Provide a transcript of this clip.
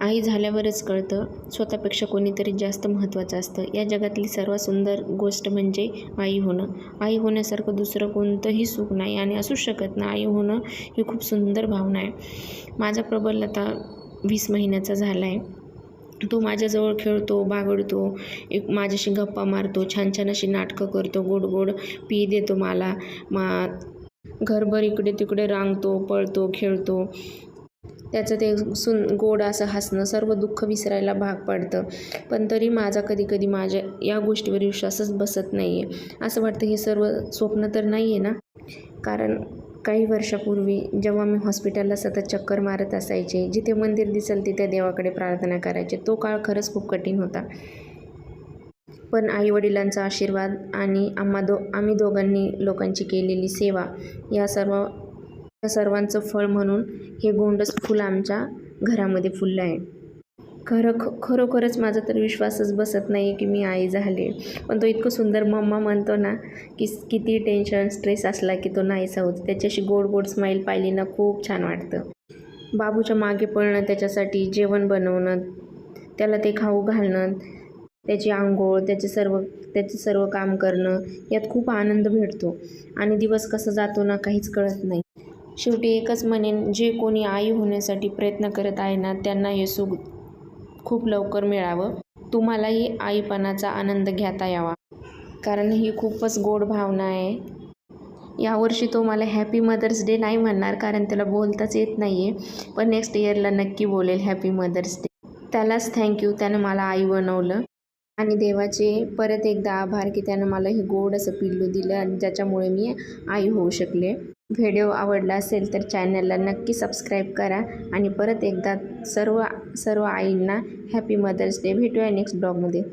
आई झाल्यावरच कळतं स्वतःपेक्षा कोणीतरी जास्त महत्त्वाचं असतं. या जगातली सर्वात सुंदर गोष्ट म्हणजे आई होणं. आई होण्यासारखं दुसरं कोणतंही सुख नाही आणि असूच शकत नाही. आई होणं ही खूप सुंदर भावना आहे. माझा प्रबल आता 20 महिन्याचा झाला आहे. तो माझ्याजवळ खेळतो, बागडतो, माझ्याशी गप्पा मारतो, छान छान अशी नाटकं करतो, गोड गोड पी देतो मला. घरभर इकडे तिकडे रांगतो, पळतो, खेळतो. त्याचं ते गोड असं हसणं सर्व दुःख विसरायला भाग पडतं. पण तरी माझा कधी माझ्या या गोष्टीवर विश्वासच बसत नाही आहे. असं वाटतं हे सर्व स्वप्न तर नाही आहे ना. कारण काही वर्षापूर्वी जेव्हा मी हॉस्पिटलला सतत चक्कर मारत असायचे, जिथे मंदिर दिसेल तिथे देवाकडे प्रार्थना करायचे, तो काळ खरंच खूप कठीण होता. पण आईवडिलांचा आशीर्वाद आणि आम्ही दोघांनी लोकांची केलेली सेवा या सर्वांचं फळ म्हणून हे गोंडस फूल आमच्या घरामध्ये फुललं आहे. खरोखरच माझा तर विश्वासच बसत नाही की मी आई झाले. पण तो इतकं सुंदर मम्मा म्हणतो ना, की किती टेन्शन स्ट्रेस असला की तो नाहीसा होतो. त्याच्याशी गोड गोड स्माईल पाहिली ना खूप छान वाटतं. बाबूच्या मागे पळणं, त्याच्यासाठी जेवण बनवणं, त्याला ते खाऊ घालणं, त्याची आंघोळ, त्याचे सर्व काम करणं, यात खूप आनंद भेटतो आणि दिवस कसा जातो ना काहीच कळत नाही. शेवटी एकच म्हणेन, जे कोणी आई होण्यासाठी प्रयत्न करत आहे ना त्यांना हे सुख खूप लवकर मिळावं. तुम्हालाही आईपणाचा आनंद घेता यावा, कारण ही खूपच गोड भावना आहे. यावर्षी तो मला हॅपी मदर्स डे नाही म्हणणार, कारण त्याला बोलताच येत नाही आहे. पण नेक्स्ट इयरला नक्की बोलेल हॅपी मदर्स डे. त्यालाच थँक्यू, त्यानं मला आई बनवलं. आणि देवाचे परत एकदा आभार की त्यानं मला हे गोड असं पिल्लू दिलं आणि ज्याच्यामुळे मी आई होऊ शकले. व्हिडिओ आवडला असेल तर चॅनलला नक्की सबस्क्राईब करा आणि परत एकदा सर्व आईंना हॅपी मदर्स डे. भेटूया नेक्स्ट ब्लॉगमध्ये.